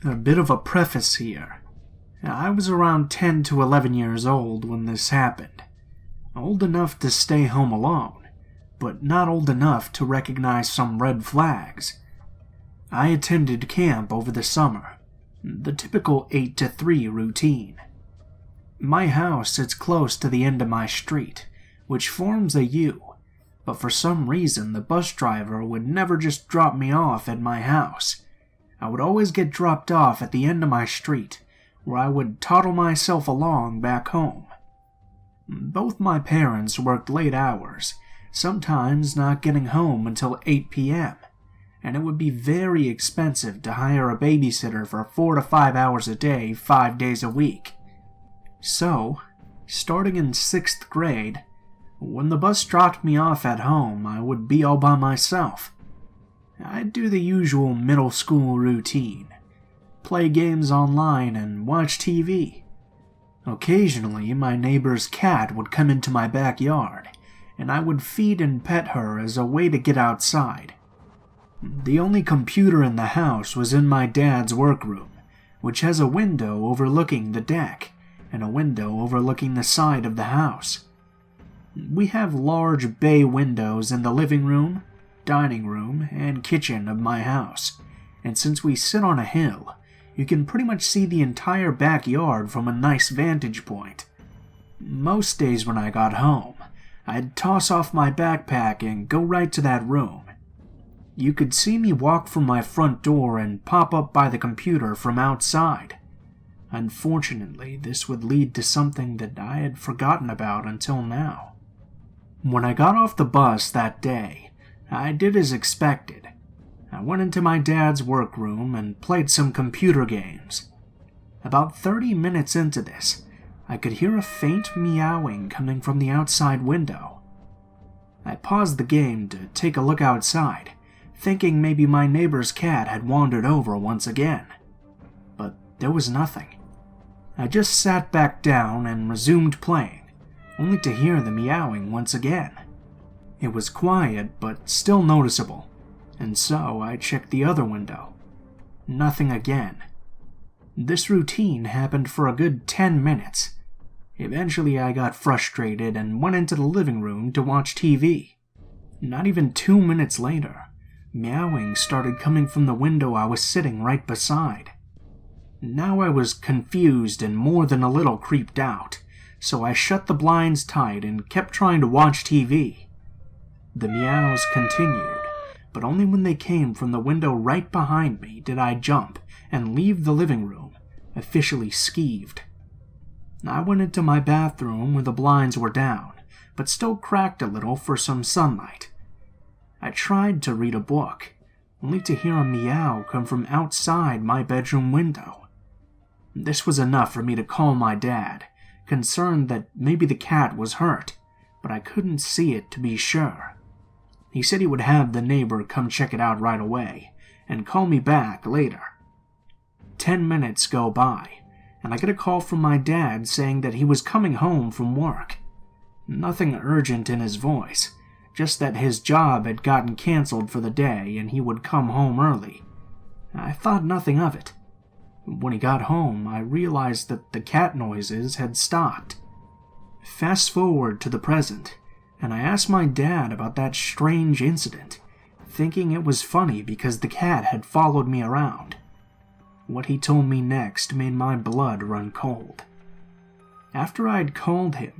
A bit of a preface here. I was around 10 to 11 years old when this happened. Old enough to stay home alone, but not old enough to recognize some red flags. I attended camp over the summer, the typical 8 to 3 routine. My house sits close to the end of my street, which forms a U, but for some reason the bus driver would never just drop me off at my house. I would always get dropped off at the end of my street, where I would toddle myself along back home. Both my parents worked late hours, sometimes not getting home until 8 p.m., and it would be very expensive to hire a babysitter for 4 to 5 hours a day, 5 days a week. So, starting in 6th grade, when the bus dropped me off at home, I would be all by myself. I'd do the usual middle school routine, play games online and watch TV. Occasionally, my neighbor's cat would come into my backyard, and I would feed and pet her as a way to get outside. The only computer in the house was in my dad's workroom, which has a window overlooking the deck and a window overlooking the side of the house. We have large bay windows in the living room, dining room, and kitchen of my house, and since we sit on a hill, you can pretty much see the entire backyard from a nice vantage point. Most days when I got home, I'd toss off my backpack and go right to that room. You could see me walk from my front door and pop up by the computer from outside. Unfortunately, this would lead to something that I had forgotten about until now. When I got off the bus that day, I did as expected. I went into my dad's workroom and played some computer games. About 30 minutes into this, I could hear a faint meowing coming from the outside window. I paused the game to take a look outside, thinking maybe my neighbor's cat had wandered over once again. But there was nothing. I just sat back down and resumed playing, only to hear the meowing once again. It was quiet, but still noticeable, and so I checked the other window. Nothing again. This routine happened for a good 10 minutes. Eventually I got frustrated and went into the living room to watch TV. Not even 2 minutes later, meowing started coming from the window I was sitting right beside. Now I was confused and more than a little creeped out, so I shut the blinds tight and kept trying to watch TV. The meows continued, but only when they came from the window right behind me did I jump and leave the living room, officially skeeved. I went into my bathroom where the blinds were down, but still cracked a little for some sunlight. I tried to read a book, only to hear a meow come from outside my bedroom window. This was enough for me to call my dad, concerned that maybe the cat was hurt, but I couldn't see it to be sure. He said he would have the neighbor come check it out right away, and call me back later. 10 minutes go by, and I get a call from my dad saying that he was coming home from work. Nothing urgent in his voice, just that his job had gotten canceled for the day and he would come home early. I thought nothing of it. When he got home, I realized that the cat noises had stopped. Fast forward to the present, and I asked my dad about that strange incident, thinking it was funny because the cat had followed me around. What he told me next made my blood run cold. After I'd called him,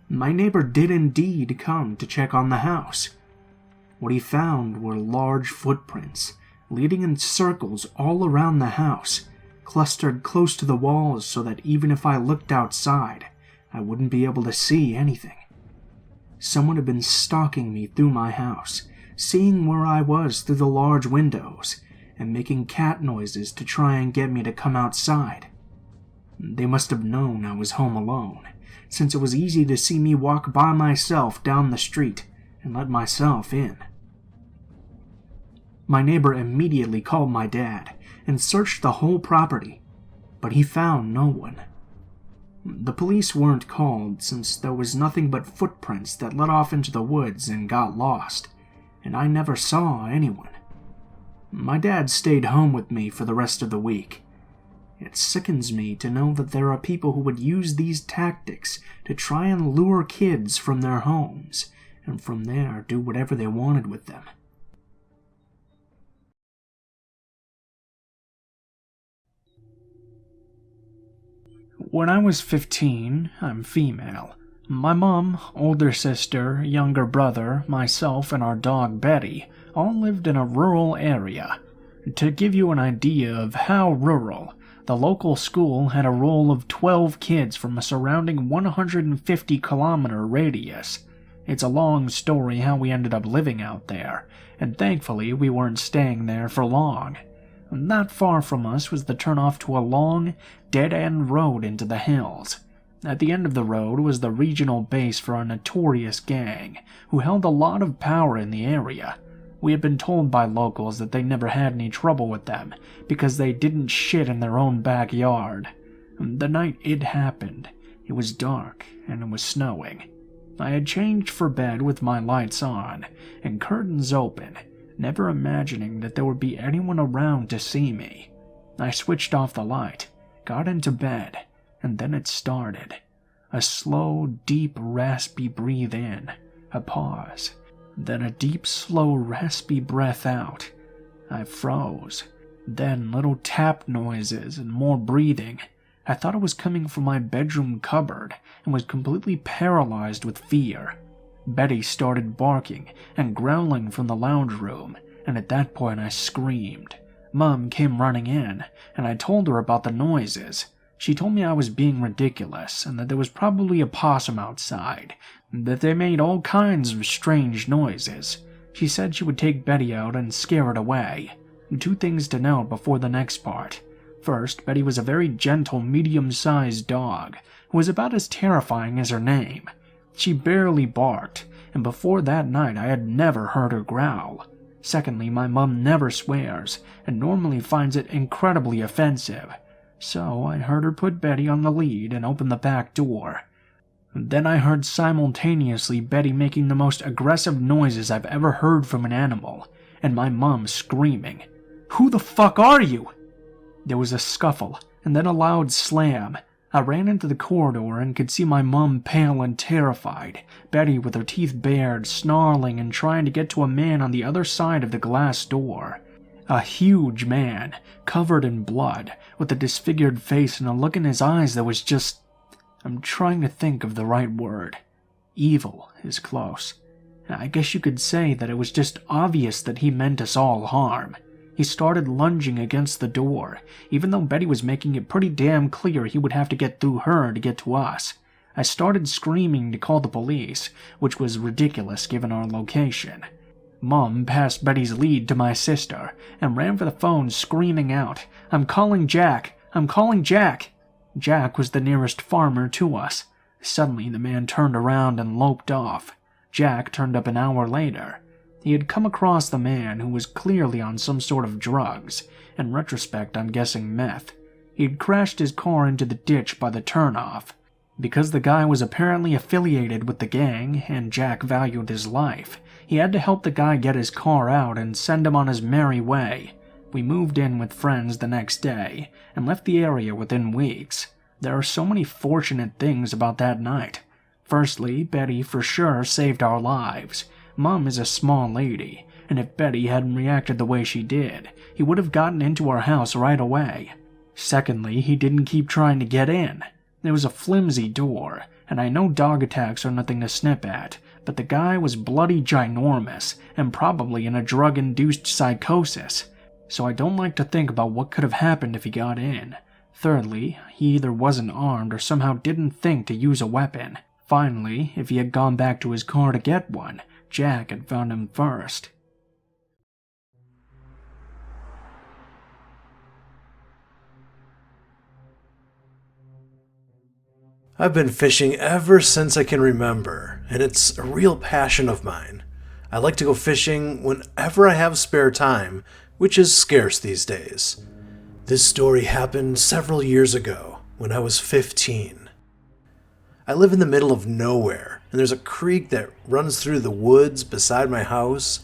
my neighbor did indeed come to check on the house. What he found were large footprints, leading in circles all around the house, clustered close to the walls so that even if I looked outside, I wouldn't be able to see anything. Someone had been stalking me through my house, seeing where I was through the large windows, and making cat noises to try and get me to come outside. They must have known I was home alone, since it was easy to see me walk by myself down the street and let myself in. My neighbor immediately called my dad and searched the whole property, but he found no one. The police weren't called since there was nothing but footprints that led off into the woods and got lost, and I never saw anyone. My dad stayed home with me for the rest of the week, It sickens me to know that there are people who would use these tactics to try and lure kids from their homes, and from there do whatever they wanted with them. When I was 15, I'm female. My mom, older sister, younger brother, myself, and our dog Betty all lived in a rural area. To give you an idea of how rural, the local school had a roll of 12 kids from a surrounding 150-kilometer radius. It's a long story how we ended up living out there, and thankfully we weren't staying there for long. Not far from us was the turnoff to a long, dead-end road into the hills. At the end of the road was the regional base for a notorious gang, who held a lot of power in the area. We had been told by locals that they never had any trouble with them, because they didn't shit in their own backyard. The night it happened, it was dark and it was snowing. I had changed for bed with my lights on and curtains open, never imagining that there would be anyone around to see me. I switched off the light, got into bed, and then it started. A slow, deep, raspy breathe in, a pause, then a deep, slow, raspy breath out. I froze. Then little tap noises and more breathing. I thought it was coming from my bedroom cupboard and was completely paralyzed with fear. Betty started barking and growling from the lounge room, and at that point I screamed. Mom came running in, and I told her about the noises. She told me I was being ridiculous, and that there was probably a possum outside, that they made all kinds of strange noises. She said she would take Betty out and scare it away. 2 things to note before the next part. First, Betty was a very gentle, medium-sized dog, who was about as terrifying as her name. She barely barked, and before that night I had never heard her growl. Secondly, my mom never swears, and normally finds it incredibly offensive. So I heard her put Betty on the lead and open the back door. Then I heard simultaneously Betty making the most aggressive noises I've ever heard from an animal, and my mom screaming, "Who the fuck are you?" There was a scuffle, and then a loud slam. I ran into the corridor and could see my mom pale and terrified, Betty with her teeth bared, snarling and trying to get to a man on the other side of the glass door. A huge man, covered in blood, with a disfigured face and a look in his eyes that was just... I'm trying to think of the right word. Evil is close. I guess you could say that it was just obvious that he meant us all harm. He started lunging against the door, even though Betty was making it pretty damn clear he would have to get through her to get to us. I started screaming to call the police, which was ridiculous given our location. Mom passed Betty's lead to my sister and ran for the phone screaming out, "I'm calling Jack! I'm calling Jack!" Jack was the nearest farmer to us. Suddenly the man turned around and loped off. Jack turned up an hour later. He had come across the man who was clearly on some sort of drugs. In retrospect, I'm guessing meth. He had crashed his car into the ditch by the turnoff. Because the guy was apparently affiliated with the gang, and Jack valued his life, he had to help the guy get his car out and send him on his merry way. We moved in with friends the next day, and left the area within weeks. There are so many fortunate things about that night. Firstly, Betty for sure saved our lives. Mom is a small lady, and if Betty hadn't reacted the way she did, he would have gotten into our house right away. Secondly, he didn't keep trying to get in. There was a flimsy door, and I know dog attacks are nothing to snip at, but the guy was bloody ginormous, and probably in a drug-induced psychosis, so I don't like to think about what could have happened if he got in. Thirdly, he either wasn't armed or somehow didn't think to use a weapon. Finally, if he had gone back to his car to get one, Jack had found him first. I've been fishing ever since I can remember, and it's a real passion of mine. I like to go fishing whenever I have spare time, which is scarce these days. This story happened several years ago, when I was 15. I live in the middle of nowhere, and there's a creek that runs through the woods beside my house.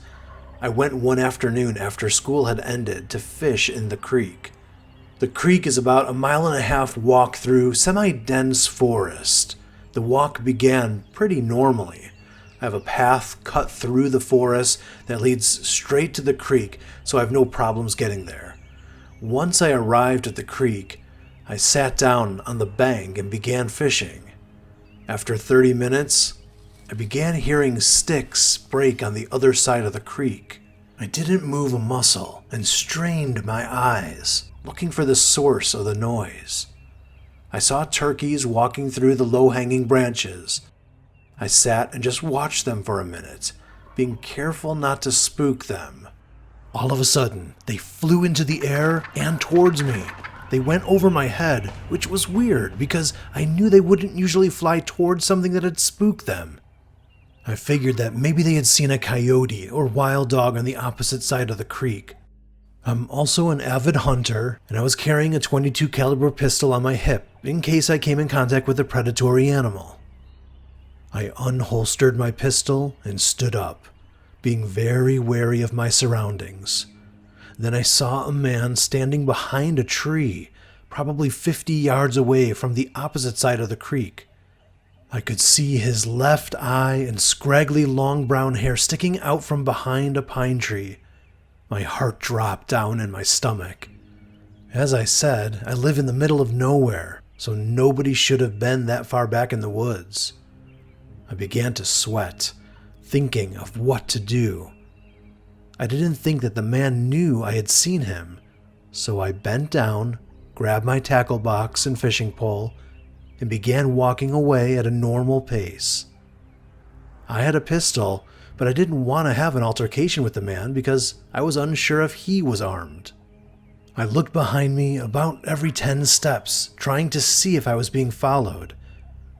I went one afternoon after school had ended to fish in the creek. The creek is about 1.5 mile walk through semi-dense forest. The walk began pretty normally. I have a path cut through the forest that leads straight to the creek, so I have no problems getting there. Once I arrived at the creek, I sat down on the bank and began fishing. After 30 minutes, I began hearing sticks break on the other side of the creek. I didn't move a muscle and strained my eyes, looking for the source of the noise. I saw turkeys walking through the low-hanging branches. I sat and just watched them for a minute, being careful not to spook them. All of a sudden, they flew into the air and towards me. They went over my head, which was weird because I knew they wouldn't usually fly towards something that had spooked them. I figured that maybe they had seen a coyote or wild dog on the opposite side of the creek. I'm also an avid hunter, and I was carrying a .22 caliber pistol on my hip in case I came in contact with a predatory animal. I unholstered my pistol and stood up, being very wary of my surroundings. Then I saw a man standing behind a tree, probably 50 yards away from the opposite side of the creek. I could see his left eye and scraggly long brown hair sticking out from behind a pine tree. My heart dropped down in my stomach. As I said, I live in the middle of nowhere, so nobody should have been that far back in the woods. I began to sweat, thinking of what to do. I didn't think that the man knew I had seen him, so I bent down, grabbed my tackle box and fishing pole, and began walking away at a normal pace. I had a pistol, but I didn't want to have an altercation with the man because I was unsure if he was armed. I looked behind me about every 10 steps, trying to see if I was being followed.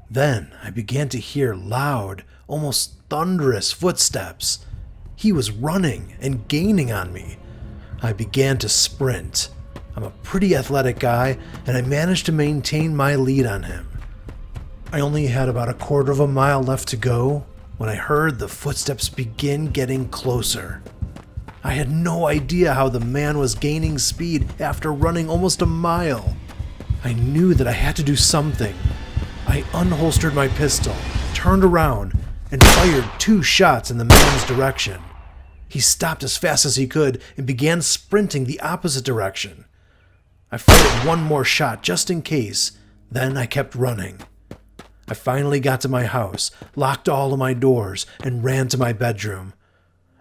Then I began to hear loud, almost thunderous footsteps. He was running and gaining on me. I began to sprint. I'm a pretty athletic guy, and I managed to maintain my lead on him. I only had about 1/4 mile left to go when I heard the footsteps begin getting closer. I had no idea how the man was gaining speed after running almost a mile. I knew that I had to do something. I unholstered my pistol, turned around, and fired 2 shots in the man's direction. He stopped as fast as he could and began sprinting the opposite direction. I fired 1 more shot just in case, then I kept running. I finally got to my house, locked all of my doors, and ran to my bedroom.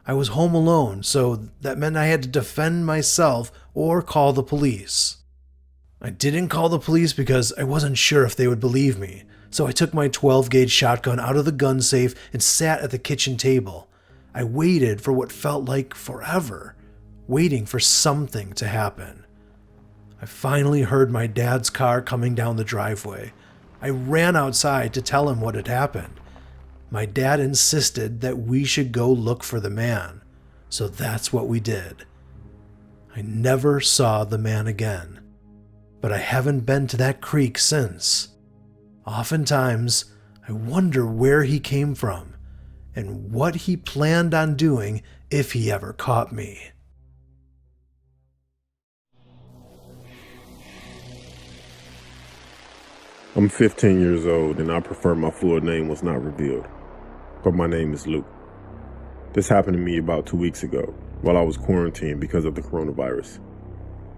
I was home alone, so that meant I had to defend myself or call the police. I didn't call the police because I wasn't sure if they would believe me, so I took my 12-gauge shotgun out of the gun safe and sat at the kitchen table. I waited for what felt like forever, waiting for something to happen. I finally heard my dad's car coming down the driveway. I ran outside to tell him what had happened. My dad insisted that we should go look for the man, so that's what we did. I never saw the man again, but I haven't been to that creek since. Oftentimes, I wonder where he came from and what he planned on doing if he ever caught me. I'm 15 years old and I prefer my full name was not revealed, but my name is Luke. This happened to me about 2 weeks ago while I was quarantined because of the coronavirus.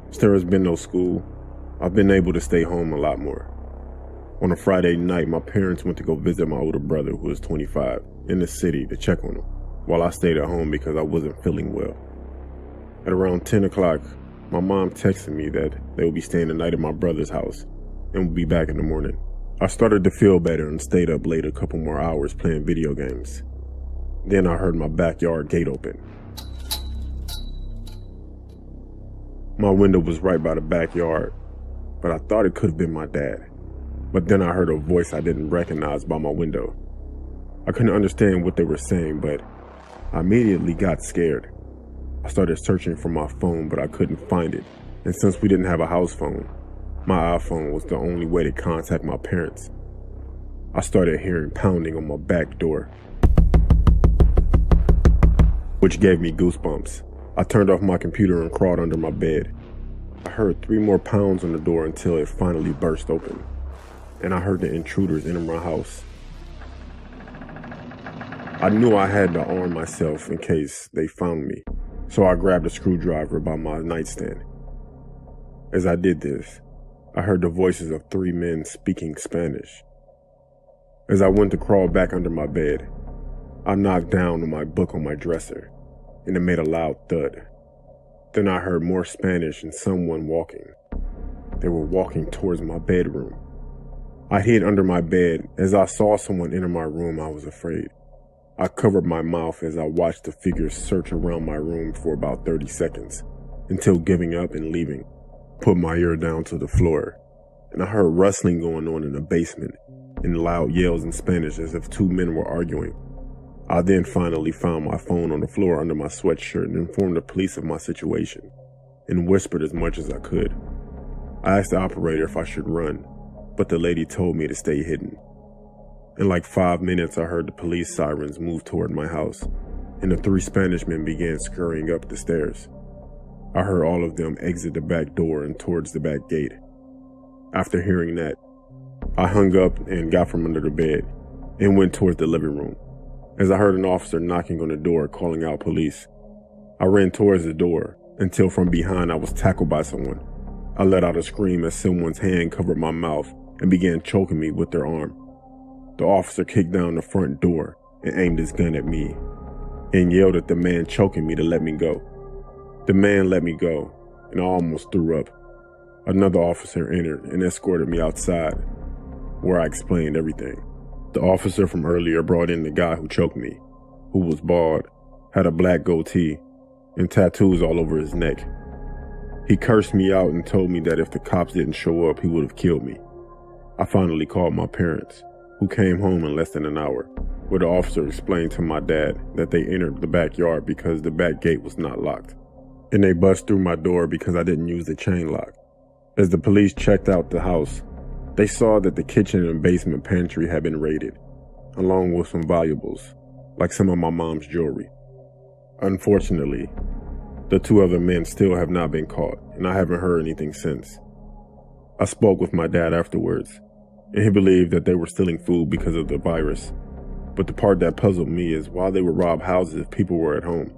Since there has been no school, I've been able to stay home a lot more. On a Friday night, my parents went to go visit my older brother, who is 25, in the city to check on him, while I stayed at home because I wasn't feeling well. At around 10 o'clock, my mom texted me that they would be staying the night at my brother's house and would be back in the morning. I started to feel better and stayed up late a couple more hours playing video games. Then I heard my backyard gate open. My window was right by the backyard, but I thought it could have been my dad. But then I heard a voice I didn't recognize by my window. I couldn't understand what they were saying, but I immediately got scared. I started searching for my phone, but I couldn't find it. And since we didn't have a house phone, my iPhone was the only way to contact my parents. I started hearing pounding on my back door, which gave me goosebumps. I turned off my computer and crawled under my bed. I heard 3 more pounds on the door until it finally burst open, and I heard the intruders enter my house. I knew I had to arm myself in case they found me, so I grabbed a screwdriver by my nightstand. As I did this, I heard the voices of 3 men speaking Spanish. As I went to crawl back under my bed, I knocked down my book on my dresser, and it made a loud thud. Then I heard more Spanish and someone walking. They were walking towards my bedroom. I hid under my bed. As I saw someone enter my room, I was afraid. I covered my mouth as I watched the figures search around my room for about 30 seconds, until giving up and leaving. Put my ear down to the floor, and I heard rustling going on in the basement and loud yells in Spanish as if 2 men were arguing. I then finally found my phone on the floor under my sweatshirt and informed the police of my situation, and whispered as much as I could. I asked the operator if I should run, but the lady told me to stay hidden. In like 5 minutes, I heard the police sirens move toward my house, and the 3 Spanish men began scurrying up the stairs. I heard all of them exit the back door and towards the back gate. After hearing that, I hung up and got from under the bed and went towards the living room. As I heard an officer knocking on the door calling out police, I ran towards the door until from behind I was tackled by someone. I let out a scream as someone's hand covered my mouth and began choking me with their arm. The officer kicked down the front door and aimed his gun at me and yelled at the man choking me to let me go. The man let me go, and I almost threw up. Another officer entered and escorted me outside, where I explained everything. The officer from earlier brought in the guy who choked me, who was bald, had a black goatee, and tattoos all over his neck. He cursed me out and told me that if the cops didn't show up, he would have killed me. I finally called my parents, who came home in less than an hour, where the officer explained to my dad that they entered the backyard because the back gate was not locked, and they bust through my door because I didn't use the chain lock. As the police checked out the house, they saw that the kitchen and basement pantry had been raided, along with some valuables, like some of my mom's jewelry. Unfortunately, the 2 other men still have not been caught, and I haven't heard anything since. I spoke with my dad afterwards, and he believed that they were stealing food because of the virus. But the part that puzzled me is why they would rob houses if people were at home.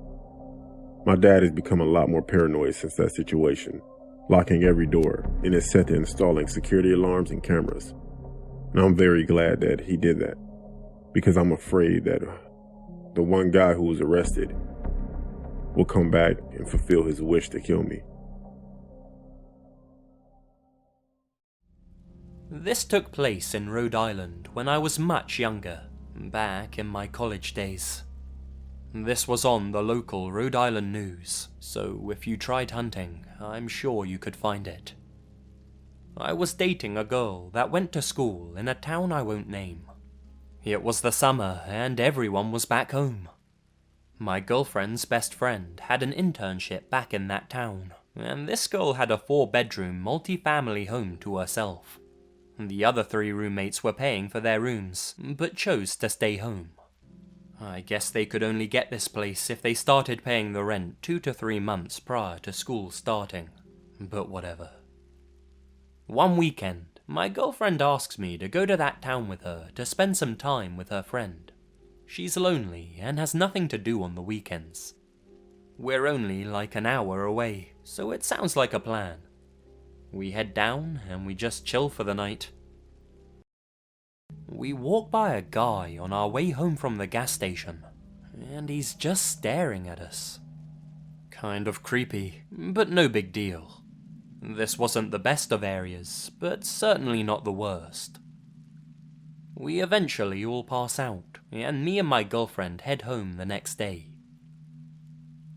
My dad has become a lot more paranoid since that situation, locking every door, and is set to installing security alarms and cameras. And I'm very glad that he did that, because I'm afraid that the one guy who was arrested will come back and fulfill his wish to kill me. This took place in Rhode Island when I was much younger, back in my college days. This was on the local Rhode Island news, so if you tried hunting, I'm sure you could find it. I was dating a girl that went to school in a town I won't name. It was the summer and everyone was back home. My girlfriend's best friend had an internship back in that town, and this girl had a 4-bedroom multi-family home to herself. The other 3 roommates were paying for their rooms, but chose to stay home. I guess they could only get this place if they started paying the rent 2 to 3 months prior to school starting, but whatever. One weekend, my girlfriend asks me to go to that town with her to spend some time with her friend. She's lonely and has nothing to do on the weekends. We're only like an hour away, so it sounds like a plan. We head down and we just chill for the night. We walk by a guy on our way home from the gas station, and he's just staring at us. Kind of creepy, but no big deal. This wasn't the best of areas, but certainly not the worst. We eventually all pass out, and me and my girlfriend head home the next day.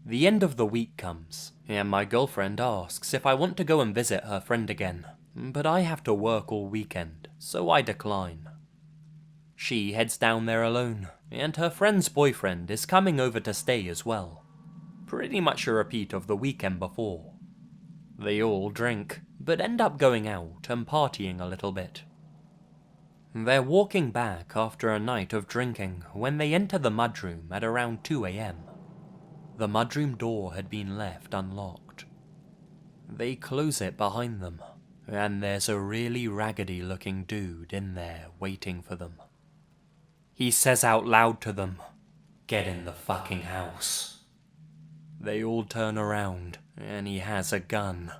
The end of the week comes, and my girlfriend asks if I want to go and visit her friend again, but I have to work all weekend, so I decline. She heads down there alone, and her friend's boyfriend is coming over to stay as well. Pretty much a repeat of the weekend before. They all drink, but end up going out and partying a little bit. They're walking back after a night of drinking when they enter the mudroom at around 2 AM. The mudroom door had been left unlocked. They close it behind them, and there's a really raggedy looking dude in there waiting for them. He says out loud to them, "Get in the fucking house." They all turn around, and he has a gun.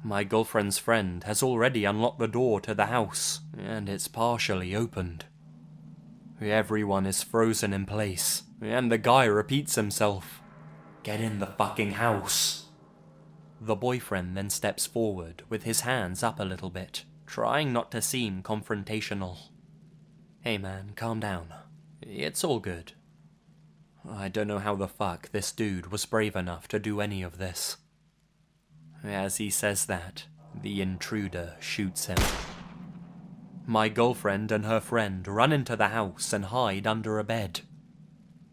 My girlfriend's friend has already unlocked the door to the house, and it's partially opened. Everyone is frozen in place, and the guy repeats himself, "Get in the fucking house." The boyfriend then steps forward with his hands up a little bit, trying not to seem confrontational. "Hey man, calm down. It's all good." I don't know how the fuck this dude was brave enough to do any of this. As he says that, the intruder shoots him. My girlfriend and her friend run into the house and hide under a bed.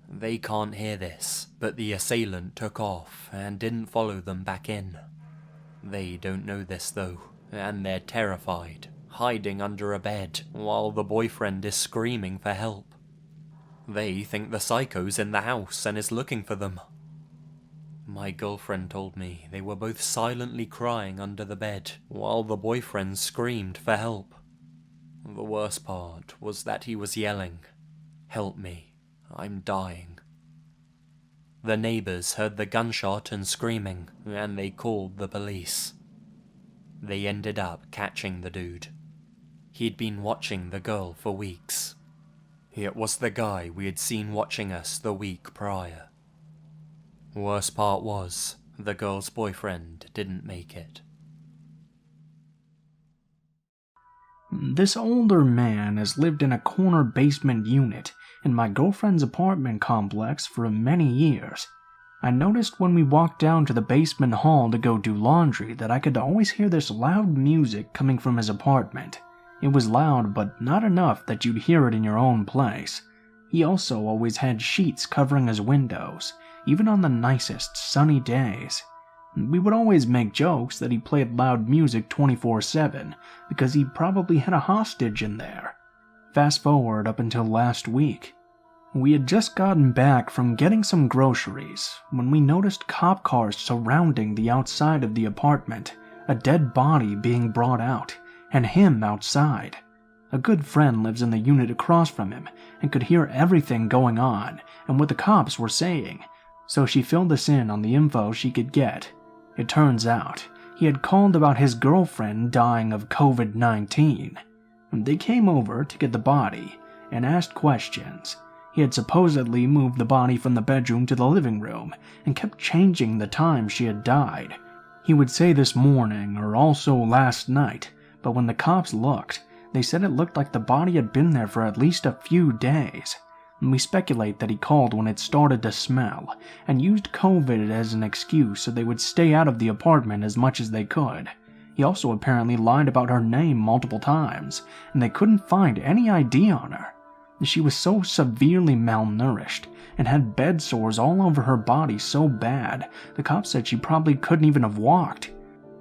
They can't hear this, but the assailant took off and didn't follow them back in. They don't know this though, and they're terrified, hiding under a bed while the boyfriend is screaming for help. They think the psycho's in the house and is looking for them. My girlfriend told me they were both silently crying under the bed while the boyfriend screamed for help. The worst part was that he was yelling, "Help me. I'm dying." The neighbors heard the gunshot and screaming, and they called the police. They ended up catching the dude. He'd been watching the girl for weeks. It was the guy we had seen watching us the week prior. Worst part was, the girl's boyfriend didn't make it. This older man has lived in a corner basement unit in my girlfriend's apartment complex for many years. I noticed when we walked down to the basement hall to go do laundry that I could always hear this loud music coming from his apartment. It was loud, but not enough that you'd hear it in your own place. He also always had sheets covering his windows, even on the nicest sunny days. We would always make jokes that he played loud music 24/7 because he probably had a hostage in there. Fast forward up until last week. We had just gotten back from getting some groceries when we noticed cop cars surrounding the outside of the apartment, a dead body being brought out, and him outside. A good friend lives in the unit across from him and could hear everything going on and what the cops were saying, so she filled us in on the info she could get. It turns out he had called about his girlfriend dying of COVID-19. They came over to get the body and asked questions. He had supposedly moved the body from the bedroom to the living room and kept changing the time she had died. He would say this morning or also last night, but when the cops looked, they said it looked like the body had been there for at least a few days. We speculate that he called when it started to smell and used COVID as an excuse so they would stay out of the apartment as much as they could. He also apparently lied about her name multiple times, and they couldn't find any ID on her. She was so severely malnourished and had bed sores all over her body so bad, the cops said she probably couldn't even have walked.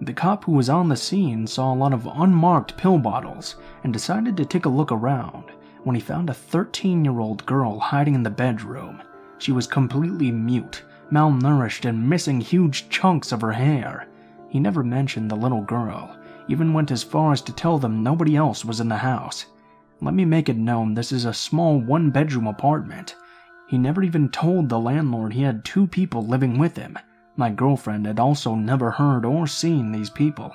The cop who was on the scene saw a lot of unmarked pill bottles and decided to take a look around when he found a 13-year-old girl hiding in the bedroom. She was completely mute, malnourished, and missing huge chunks of her hair. He never mentioned the little girl, even went as far as to tell them nobody else was in the house. Let me make it known this is a small one-bedroom apartment. He never even told the landlord he had 2 people living with him. My girlfriend had also never heard or seen these people.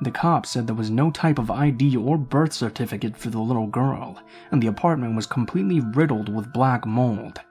The cops said there was no type of ID or birth certificate for the little girl, and the apartment was completely riddled with black mold.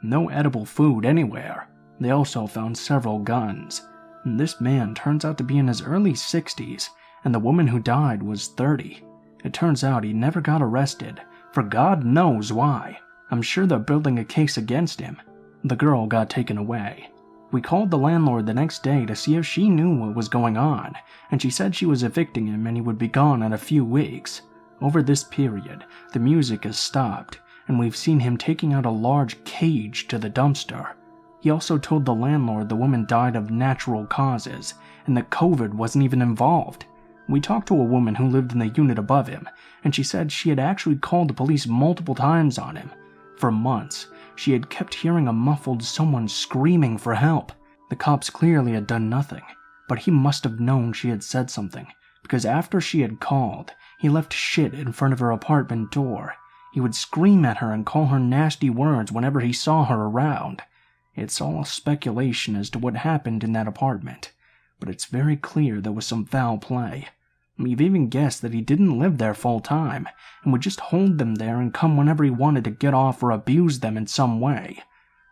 No edible food anywhere. They also found several guns. This man turns out to be in his early 60s, and the woman who died was 30. It turns out he never got arrested, for God knows why. I'm sure they're building a case against him. The girl got taken away. We called the landlord the next day to see if she knew what was going on, and she said she was evicting him and he would be gone in a few weeks. Over this period, the music has stopped, and we've seen him taking out a large cage to the dumpster. He also told the landlord the woman died of natural causes, and that COVID wasn't even involved. We talked to a woman who lived in the unit above him, and she said she had actually called the police multiple times on him. For months, she had kept hearing a muffled someone screaming for help. The cops clearly had done nothing. but he must have known she had said something, because after she had called, he left shit in front of her apartment door. He would scream at her and call her nasty words whenever he saw her around. It's all speculation as to what happened in that apartment, but it's very clear there was some foul play. We've even guessed that he didn't live there full time, and would just hold them there and come whenever he wanted to get off or abuse them in some way.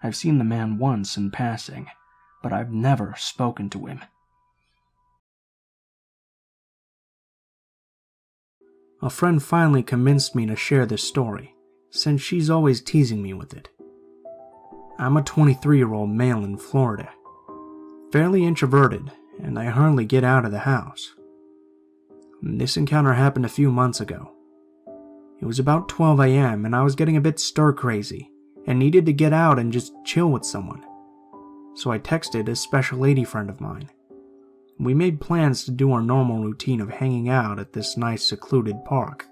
I've seen the man once in passing, but I've never spoken to him. A friend finally convinced me to share this story, since she's always teasing me with it. I'm a 23-year-old male in Florida, fairly introverted, and I hardly get out of the house. This encounter happened a few months ago. It was about 12 a.m. and I was getting a bit stir-crazy and needed to get out and just chill with someone. So I texted a special lady friend of mine. We made plans to do our normal routine of hanging out at this nice secluded park.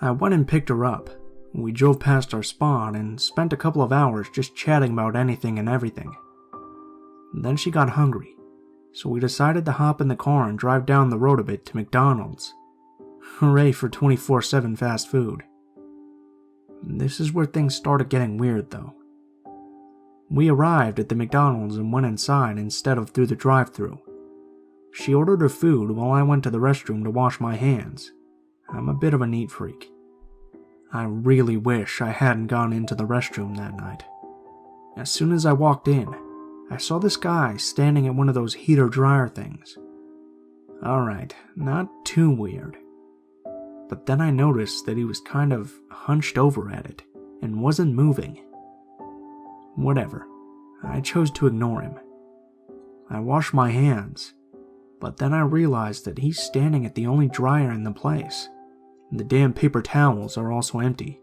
I went and picked her up. We drove past our spot and spent a couple of hours just chatting about anything and everything. Then she got hungry, so we decided to hop in the car and drive down the road a bit to McDonald's. Hooray for 24/7 fast food. This is where things started getting weird though. We arrived at the McDonald's and went inside instead of through the drive-thru. She ordered her food while I went to the restroom to wash my hands. I'm a bit of a neat freak. I really wish I hadn't gone into the restroom that night. As soon as I walked in, I saw this guy standing at one of those heater-dryer things. Alright, not too weird. But then I noticed that he was kind of hunched over at it and wasn't moving. Whatever, I chose to ignore him. I washed my hands, but then I realized that he's standing at the only dryer in the place. The damn paper towels are also empty.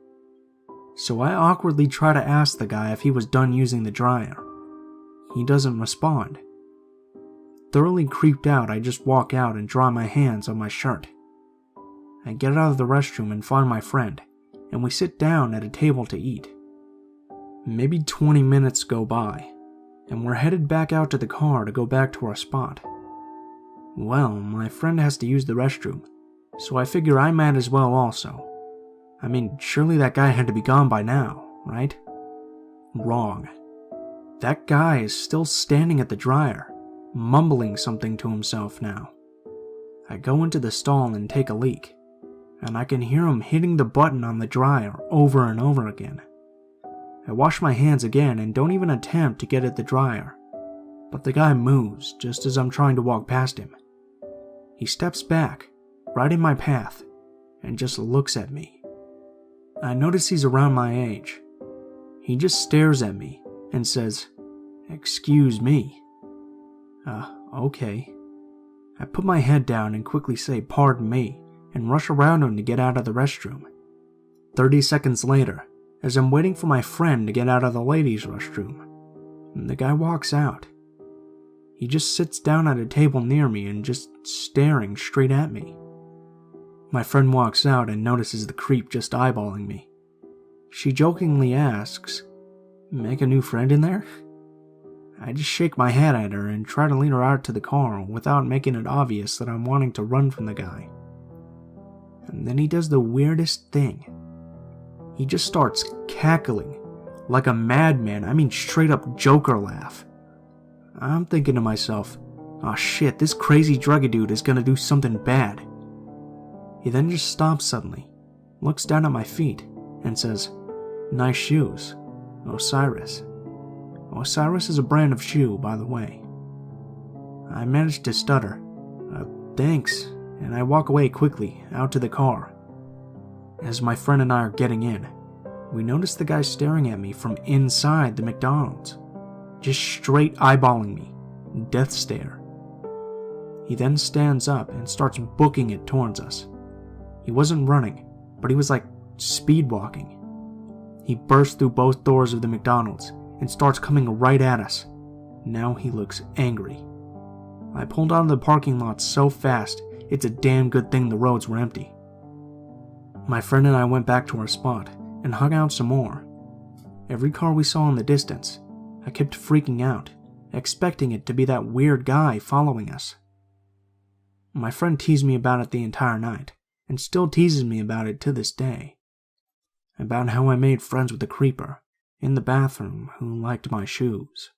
So I awkwardly try to ask the guy if he was done using the dryer. He doesn't respond. Thoroughly creeped out, I just walk out and dry my hands on my shirt. I get out of the restroom and find my friend, and we sit down at a table to eat. Maybe 20 minutes go by, and we're headed back out to the car to go back to our spot. Well, my friend has to use the restroom, so I figure I might as well also. I mean, surely that guy had to be gone by now, right? Wrong. That guy is still standing at the dryer, mumbling something to himself now. I go into the stall and take a leak, and I can hear him hitting the button on the dryer over and over again. I wash my hands again and don't even attempt to get at the dryer, but the guy moves just as I'm trying to walk past him. He steps back, right in my path, and just looks at me. I notice he's around my age. He just stares at me and says, "Excuse me." Okay. I put my head down and quickly say, "Pardon me," and rush around him to get out of the restroom. 30 seconds later, as I'm waiting for my friend to get out of the ladies' restroom, the guy walks out. He just sits down at a table near me and just staring straight at me. My friend walks out and notices the creep just eyeballing me. She jokingly asks, "Make a new friend in there?" I just shake my head at her and try to lead her out to the car without making it obvious that I'm wanting to run from the guy. And then he does the weirdest thing. He just starts cackling like a madman. I mean, straight up Joker laugh. I'm thinking to myself, oh shit, this crazy druggy dude is gonna do something bad. He then just stops suddenly, looks down at my feet, and says, "Nice shoes, Osiris." Osiris is a brand of shoe, by the way. I managed to stutter, "Thanks," and I walk away quickly, out to the car. As my friend and I are getting in, we notice the guy staring at me from inside the McDonald's, just straight eyeballing me, death stare. He then stands up and starts booking it towards us. He wasn't running, but he was like speed walking. He bursts through both doors of the McDonald's and starts coming right at us. Now he looks angry. I pulled out of the parking lot so fast, it's a damn good thing the roads were empty. My friend and I went back to our spot and hung out some more. Every car we saw in the distance, I kept freaking out expecting it to be that weird guy following us. My friend teased me about it the entire night, and still teases me about it to this day. About how I made friends with the creeper in the bathroom who liked my shoes.